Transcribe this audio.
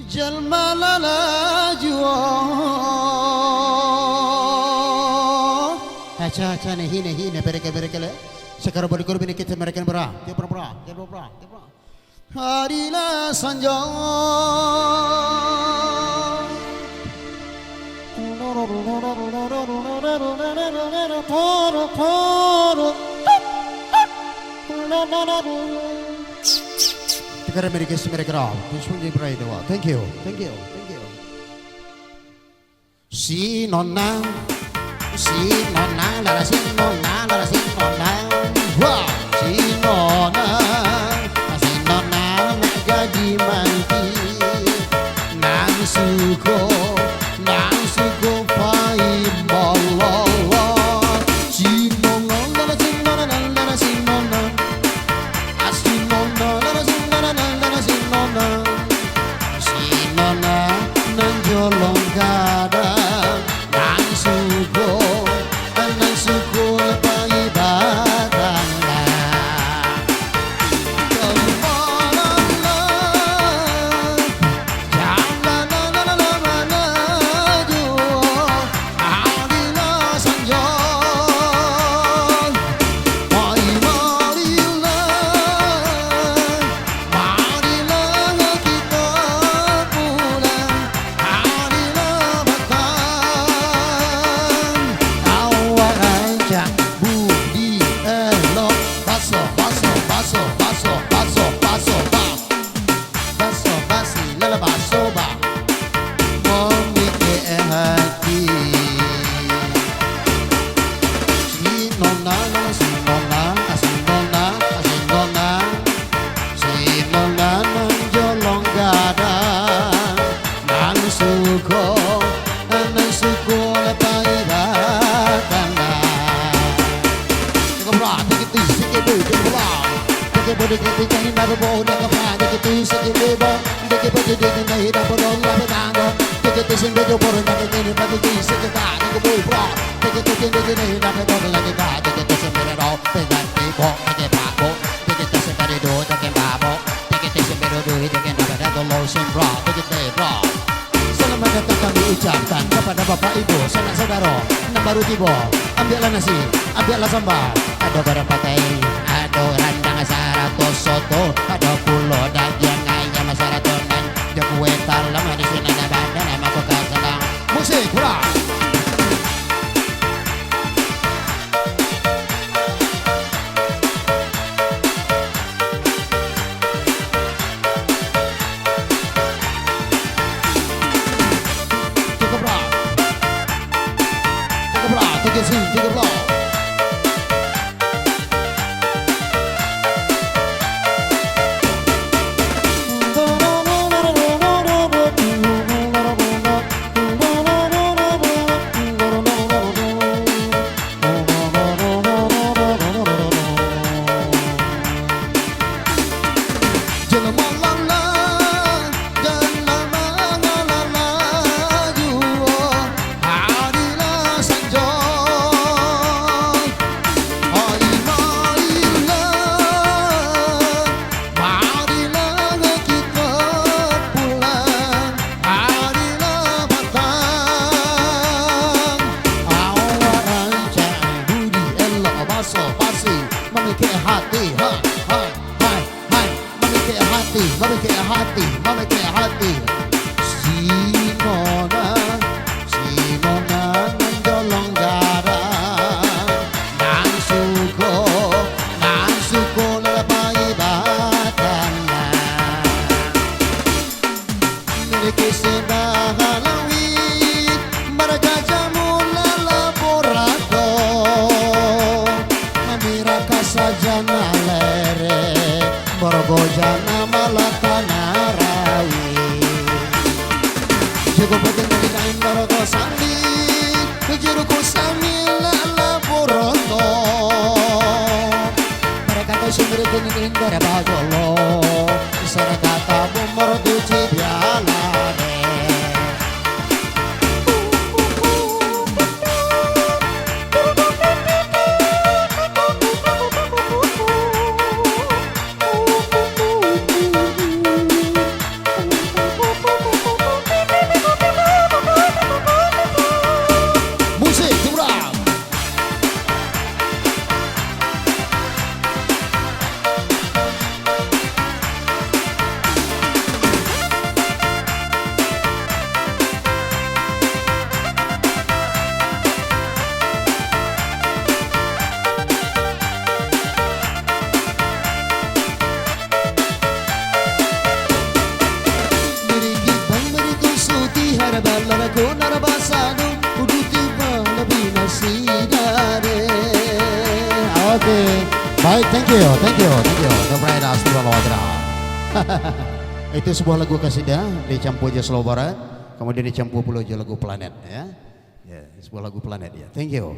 Jalma lala juo. Acha nehi bereke le. Sekarang boleh korban kita mereka berah. Dia berah. Harilah sanjang. Sekarang mereka berah. Thank you. Si nonna, lara si nonna. Wah, si nonna nak jadi manti. Nang suko pai bololo. Si nonna, lara si nonna. Asi nonna, lara si nonna. Si nonna nang jolong kadang. Nang suko pai batang. Selamat datang kami ucapkan kepada Bapak Ibu, sanak saudara, yang baru tiba. Ambillah nasi, ambillah sambal. Ada berapa teh, ada rendang sarato soto, ada pulo daging ayam saratonan, ada kue talam, ada sini ada badan, nama kokak sedang. Musik, hurra! Tiga belas. Memiliki hati. Si nona menjolong garang. Nang suko lepai batangnya. Miliki sedang langit, mereka jamu laborator. Amiraka saja nalere, borgojana malakana rawi. Jago bagian dari kain baroto sandi, kejuruku sambil laborato. Mereka kau sendiri kini dari bagolo, sana kata bumor tuci bialane. Baik, thank you. The Bright Astro Lodra. Itu sebuah lagu kasida dicampur aja Slow Barat, kemudian dicampur pula aja lagu Planet ya. Ya, sebuah lagu Planet ya. Thank you.